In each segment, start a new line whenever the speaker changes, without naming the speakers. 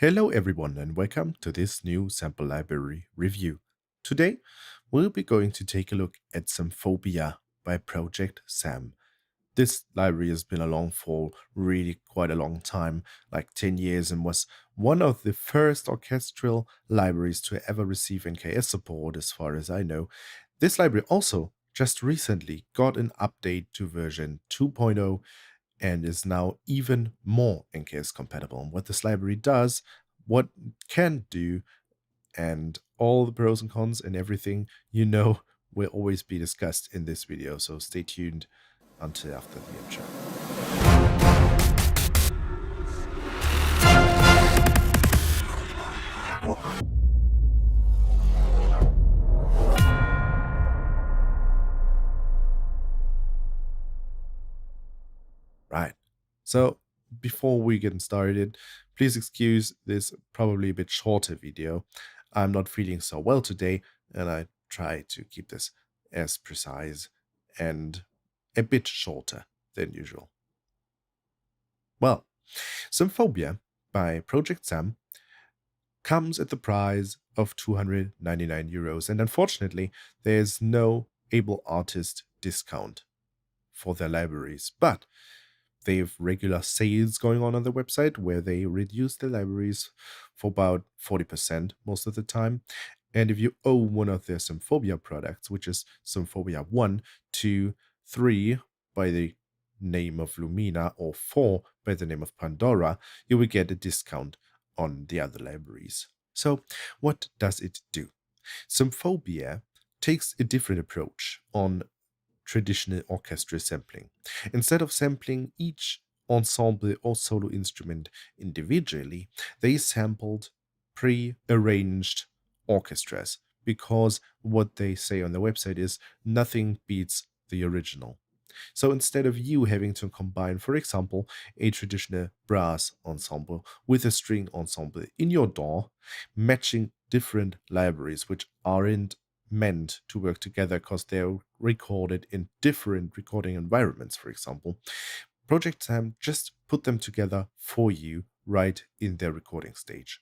Hello everyone and welcome to this new sample library review. Today we'll be going to take a look at Symphobia by ProjectSAM. This library has been along for really quite a long time, like 10 years, and was one of the first orchestral libraries to ever receive NKS support as far as I know. This library also just recently got an update to version 2.0 and is now even more NKS compatible. And what this library does, what it can do, and all the pros and cons and everything will always be discussed in this video. So stay tuned until after the intro. Right. So before we get started, please excuse this probably a bit shorter video. I'm not feeling so well today, and I try to keep this as precise and a bit shorter than usual. Well, Symphobia by ProjectSAM comes at the price of 299 euros, and unfortunately, there's no able artist discount for their libraries, but they have regular sales going on their website where they reduce the libraries for about 40% most of the time. And if you own one of their Symphobia products, which is Symphobia 1, 2, 3 by the name of Lumina, or 4 by the name of Pandora, you will get a discount on the other libraries. So what does it do? Symphobia takes a different approach on traditional orchestral sampling. Instead of sampling each ensemble or solo instrument individually, they sampled pre-arranged orchestras, because what they say on their website is nothing beats the original. So instead of you having to combine, for example, a traditional brass ensemble with a string ensemble in your DAW, matching different libraries which aren't meant to work together because they're recorded in different recording environments, for example, ProjectSAM just put them together for you right in their recording stage.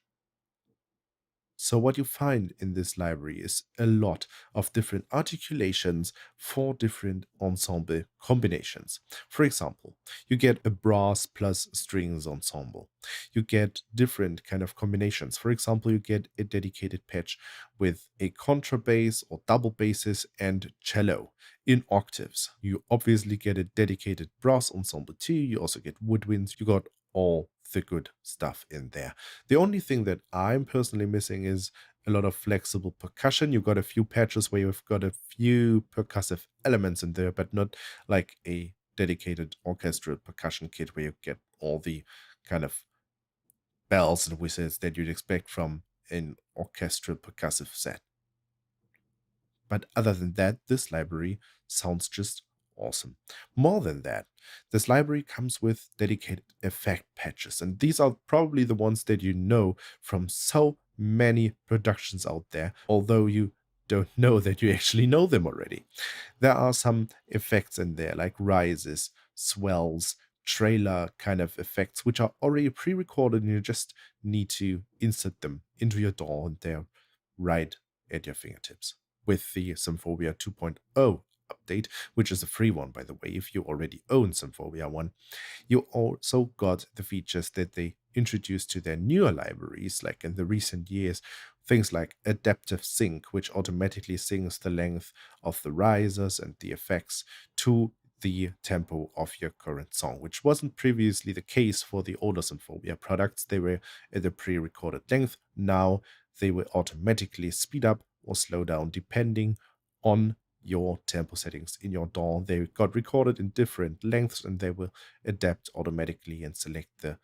So what you find in this library is a lot of different articulations for different ensemble combinations. For example, you get a brass plus strings ensemble. You get different kind of combinations. For example, you get a dedicated patch with a contrabass or double basses and cello in octaves. You obviously get a dedicated brass ensemble too. You also get woodwinds. You got all the good stuff in there. The only thing that I'm personally missing is a lot of flexible percussion. You've got a few patches where you've got a few percussive elements in there, but not like a dedicated orchestral percussion kit where you get all the kind of bells and whistles that you'd expect from an orchestral percussive set. But other than that, this library sounds just awesome. More than that, this library comes with dedicated effect patches, and these are probably the ones that you know from so many productions out there, although you don't know that you actually know them already. There are some effects in there like rises, swells, trailer kind of effects, which are already pre-recorded and you just need to insert them into your DAW and they're right at your fingertips. With the Symphobia 2.0 update, which is a free one, by the way, if you already own Symphobia 1, you also got the features that they introduced to their newer libraries, like in the recent years, things like adaptive sync, which automatically syncs the length of the risers and the effects to the tempo of your current song, which wasn't previously the case for the older Symphobia products. They were at a pre-recorded length. Now they will automatically speed up or slow down depending on your tempo settings in your DAW. They got recorded in different lengths and they will adapt automatically and select the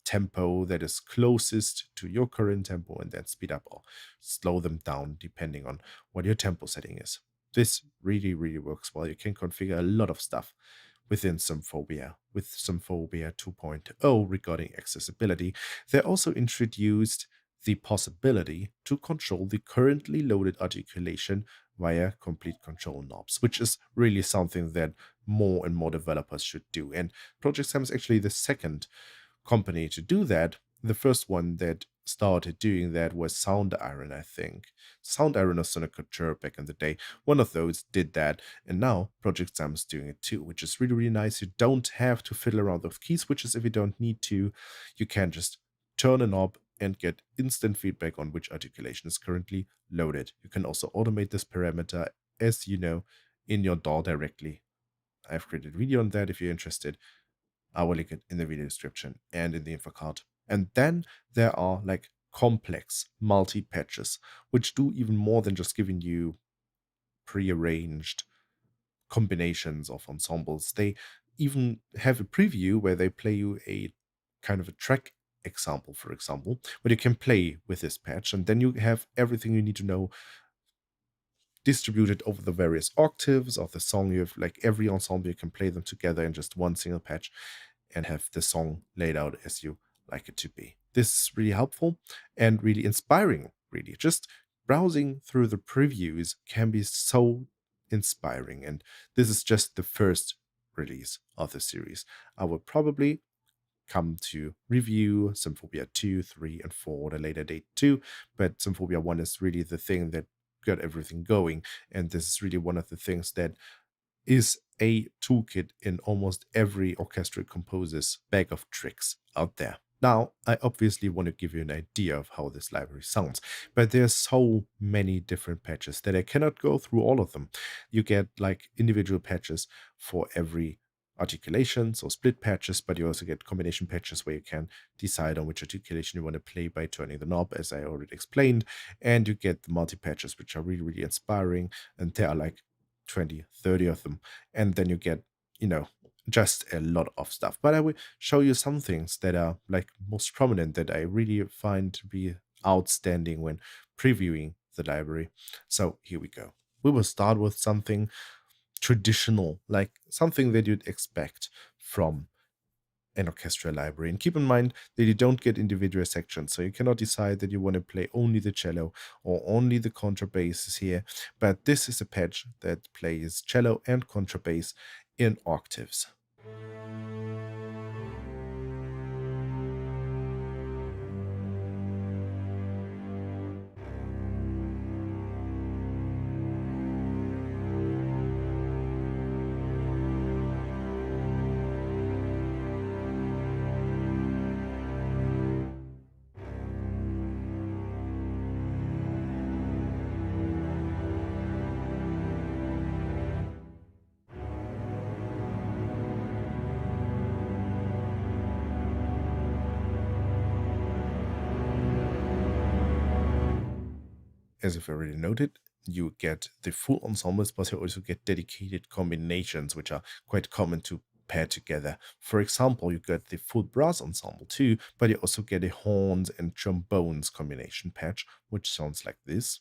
tempo that is closest to your current tempo and then speed up or slow them down depending on what your tempo setting is. This really, really works well. You can configure a lot of stuff within Symphobia with Symphobia 2.0 regarding accessibility. They also introduced the possibility to control the currently loaded articulation via complete control knobs, which is really something that more and more developers should do. And ProjectSAM is actually the second company to do that. the first one that started doing that was Sound Iron, I think. Sound Iron or Sonic Couture back in the day. One of those did that, and now ProjectSAM is doing it too, which is really, really nice. You don't have to fiddle around with key switches if you don't need to. You can just turn a knob and get instant feedback on which articulation is currently loaded. You can also automate this parameter, as you know, in your DAW directly. I've created a video on that if you're interested. I will link it in the video description and in the info card. And then there are like complex multi-patches, which do even more than just giving you prearranged combinations of ensembles. They even have a preview where they play you a kind of a track example, for example, where you can play with this patch, and then you have everything you need to know distributed over the various octaves of the song. You have like every ensemble, you can play them together in just one single patch and have the song laid out as you like it to be. This is really helpful and really inspiring, really. Just browsing through the previews can be so inspiring, and this is just the first release of the series. I will probably come to review Symphobia 2, 3, and 4 at a later date too, but Symphobia 1 is really the thing that got everything going, and this is really one of the things that is a toolkit in almost every orchestral composer's bag of tricks out there. Now, I obviously want to give you an idea of how this library sounds, but there's so many different patches that I cannot go through all of them. You get like individual patches for every articulation, so split patches, but you also get combination patches where you can decide on which articulation you want to play by turning the knob, as I already explained, and you get the multi patches, which are really, really inspiring, and there are like 20, 30 of them, and then you get, just a lot of stuff. But I will show you some things that are like most prominent that I really find to be outstanding when previewing the library. So here we go. We will start with something traditional, like something that you'd expect from an orchestral library. And keep in mind that you don't get individual sections, so you cannot decide that you want to play only the cello or only the contrabass here. But this is a patch that plays cello and contrabass in octaves. As I've already noted, you get the full ensembles, but you also get dedicated combinations, which are quite common to pair together. For example, you get the full brass ensemble too, but you also get a horns and trombones combination patch, which sounds like this.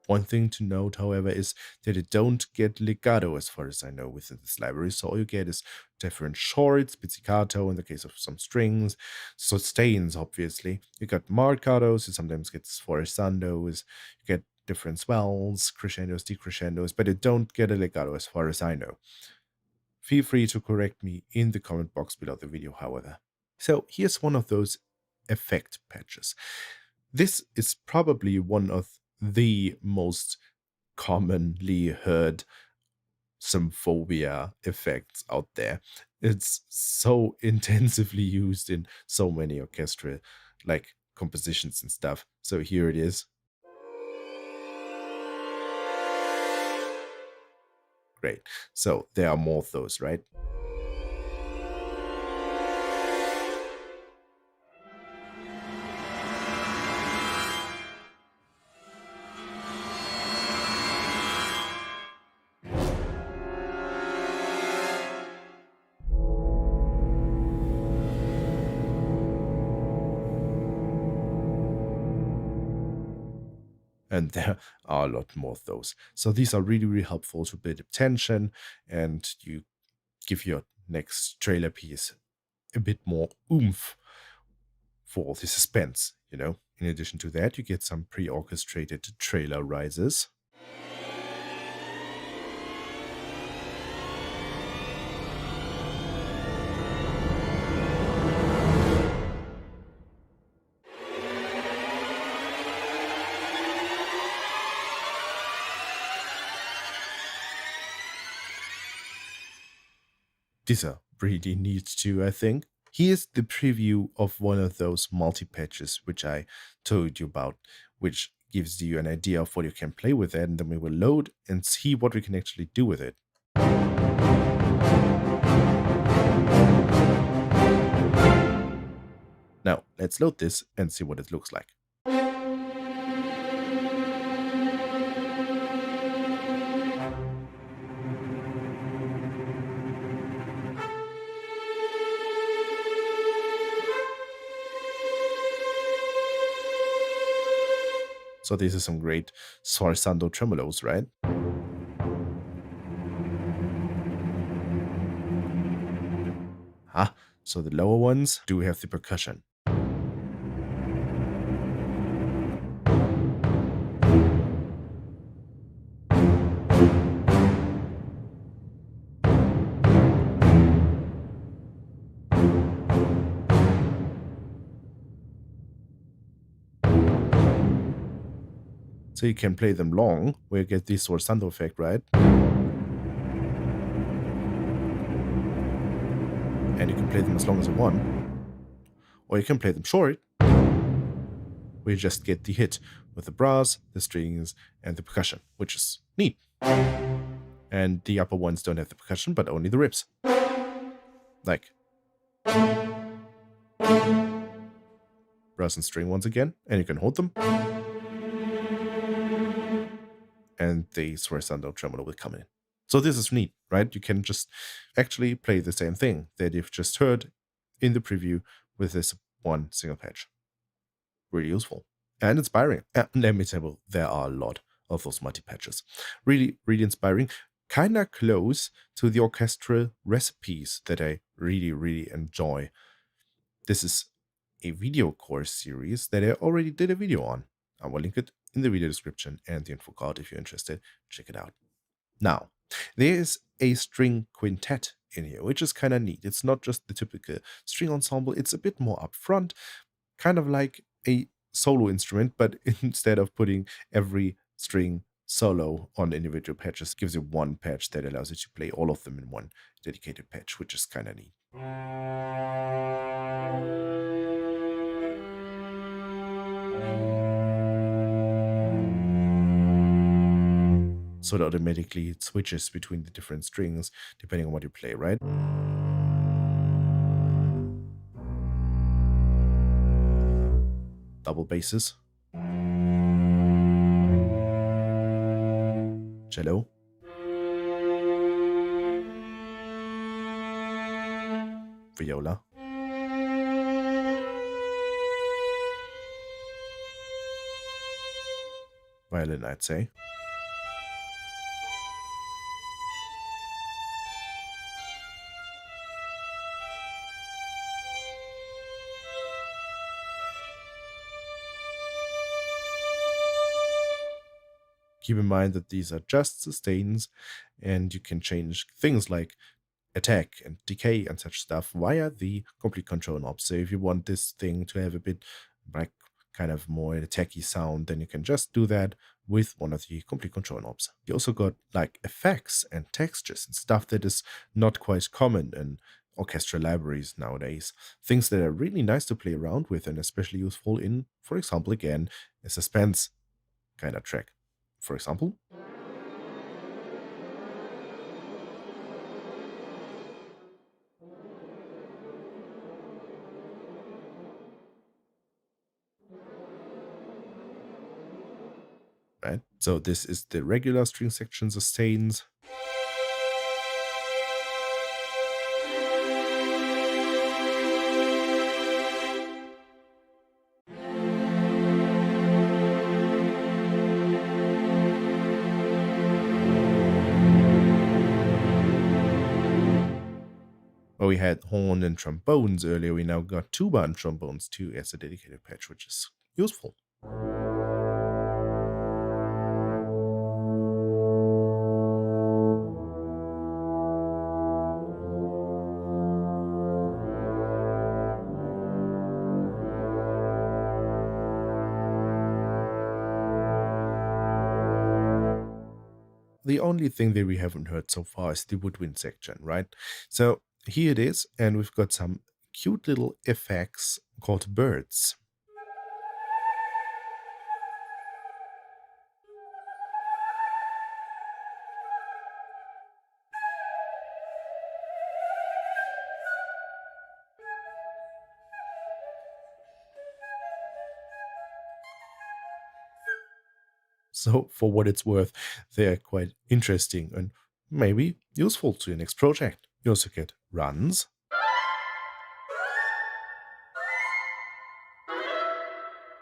One thing to note, however, is that you don't get legato as far as I know within this library. So all you get is different shorts, pizzicato in the case of some strings, sustains, obviously. You got marcatos, you sometimes get sforzandos, you get different swells, crescendos, decrescendos, but you don't get a legato as far as I know. Feel free to correct me in the comment box below the video, however. So here's one of those effect patches. This is probably one of the most commonly heard Symphobia effects out there. It's so intensively used in so many orchestral like compositions and stuff. So here it is. Great. So there are more of those, right? And there are a lot more of those. So these are really, really helpful to build up tension, and you give your next trailer piece a bit more oomph for the suspense, you know. In addition to that, you get some pre-orchestrated trailer rises. These are pretty neat too, I think. Here's the preview of one of those multi-patches which I told you about, which gives you an idea of what you can play with it, and then we will load and see what we can actually do with it. Now, let's load this and see what it looks like. So this is some great sforzando tremolos, right? So the lower ones do have the percussion. So you can play them long, where you get this sforzando effect, right? And you can play them as long as you want. Or you can play them short, where you just get the hit with the brass, the strings, and the percussion, which is neat. And the upper ones don't have the percussion, but only the rips. Like brass and string once again, and you can hold them. And the sforzando tremolo will come in. So this is neat, right? You can just actually play the same thing that you've just heard in the preview with this one single patch. Really useful and inspiring. And let me tell you, there are a lot of those multi-patches. Really, really inspiring. Kind of close to the orchestral recipes that I really, really enjoy. This is a video course series that I already did a video on. I will link it in the video description and the info card if you're interested. Check it out. Now, there is a string quintet in here, which is kind of neat. It's not just the typical string ensemble. It's a bit more upfront, kind of like a solo instrument, but instead of putting every string solo on individual patches, gives you one patch that allows you to play all of them in one dedicated patch, which is kind of neat. So it automatically switches between the different strings depending on what you play, right? Double basses, cello, viola, violin, I'd say, keep in mind that these are just sustains, and you can change things like attack and decay and such stuff via the complete control knob. So if you want this thing to have a bit like kind of more attacky sound, then you can just do that with one of the complete control knobs. You also got like effects and textures and stuff that is not quite common in orchestral libraries nowadays. Things that are really nice to play around with and especially useful in, for example, again, a suspense kind of track. For example, right? So this is the regular string section sustains. we had horn and trombones earlier, we now got tuba and trombones too as a dedicated patch, which is useful. The only thing that we haven't heard so far is the woodwind section, right? So here it is, and we've got some cute little effects called birds. So for what it's worth, they're quite interesting and maybe useful to your next project. You also get runs,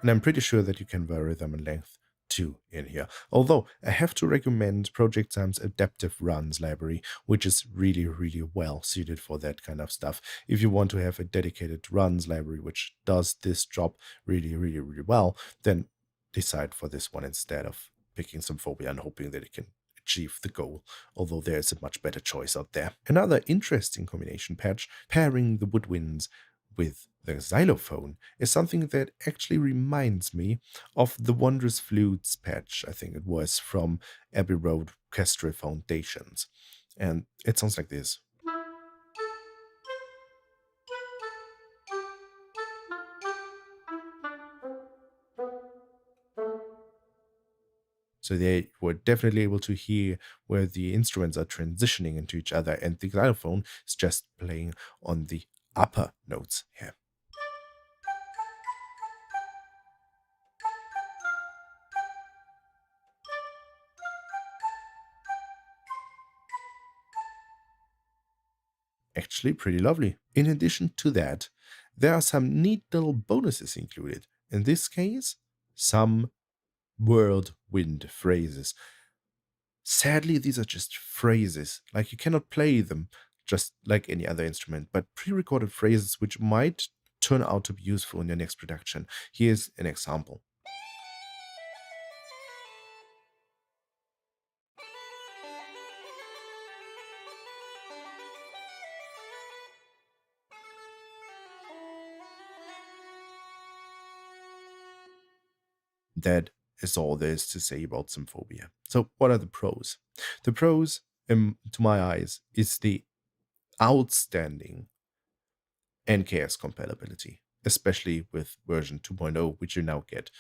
and I'm pretty sure that you can vary them in length too in here. Although I have to recommend ProjectSAM's adaptive runs library, which is really, really well suited for that kind of stuff. If you want to have a dedicated runs library which does this job really, really, really well, then decide for this one instead of picking Symphobia and hoping that it can achieve the goal, although there's a much better choice out there. Another interesting combination patch, pairing the woodwinds with the xylophone, is something that actually reminds me of the Wondrous Flutes patch, I think it was, from Abbey Road Orchestral Foundations. And it sounds like this. So they were definitely able to hear where the instruments are transitioning into each other, and the xylophone is just playing on the upper notes here. Actually, pretty lovely. In addition to that, there are some neat little bonuses included. In this case, some whirlwind phrases. Sadly, these are just phrases. Like, you cannot play them just like any other instrument, but pre-recorded phrases which might turn out to be useful in your next production. Here's an example. That is all there is to say about Symphobia. So, what are the pros? The pros, to my eyes, is the outstanding NKS compatibility, especially with version 2.0, which you now get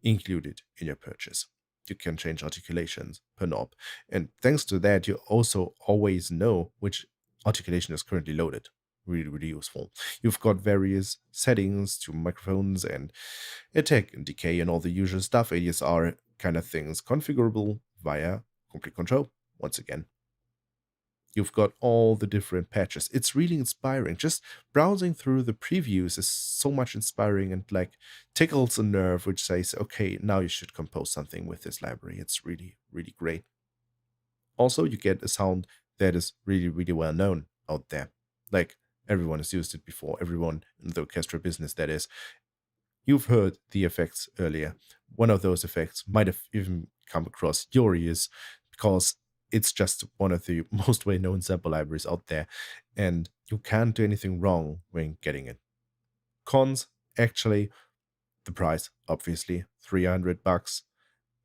included in your purchase. You can change articulations per knob. And thanks to that, you also always know which articulation is currently loaded. Really, really useful. You've got various settings to microphones and attack and decay and all the usual stuff, ADSR kind of things, configurable via complete control. Once again, you've got all the different patches. It's really inspiring. Just browsing through the previews is so much inspiring and like tickles a nerve, which says, okay, now you should compose something with this library. It's really, really great. Also, you get a sound that is really, really well known out there. Like, everyone has used it before, everyone in the orchestra business, that is. You've heard the effects earlier. One of those effects might have even come across your ears because it's just one of the most well-known sample libraries out there, and you can't do anything wrong when getting it. Cons, actually, the price, obviously, $300,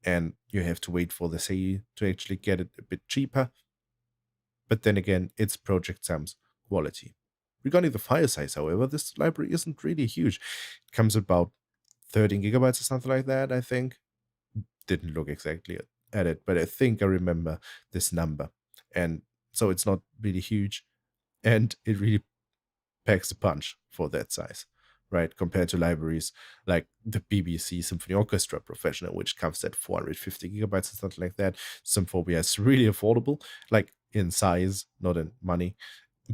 and you have to wait for the sale to actually get it a bit cheaper. But then again, it's ProjectSAM's quality. Regarding the file size, however, this library isn't really huge. It comes about 13 gigabytes or something like that, I think. Didn't look exactly at it, but I think I remember this number. And so it's not really huge, and it really packs a punch for that size, right? Compared to libraries like the BBC Symphony Orchestra Professional, which comes at 450 gigabytes or something like that. Symphobia is really affordable, like in size, not in money,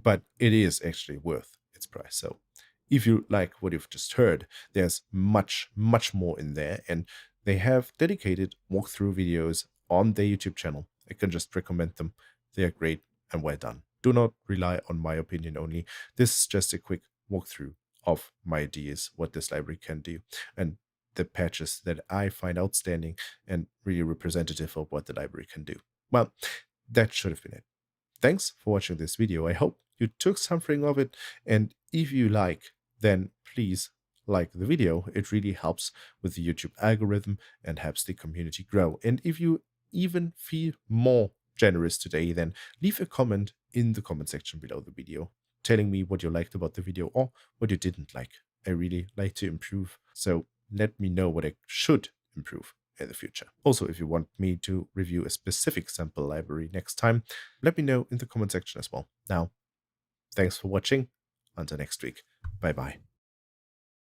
but it is actually worth its price. So if you like what you've just heard, there's much, much more in there, and they have dedicated walkthrough videos on their YouTube channel. I can just recommend them. They are great and well done. do not rely on my opinion only. This is just a quick walkthrough of my ideas, what this library can do, and the patches that I find outstanding and really representative of what the library can do. Well, that should have been it. Thanks for watching this video. I hope you took something of it, and if you like, then please like the video. It really helps with the YouTube algorithm and helps the community grow. And if you even feel more generous today, then leave a comment in the comment section below the video, telling me what you liked about the video or what you didn't like. I really like to improve, so let me know what I should improve in the future. Also, if you want me to review a specific sample library next time, let me know in the comment section as well. Now, thanks for watching. Until next week. Bye bye.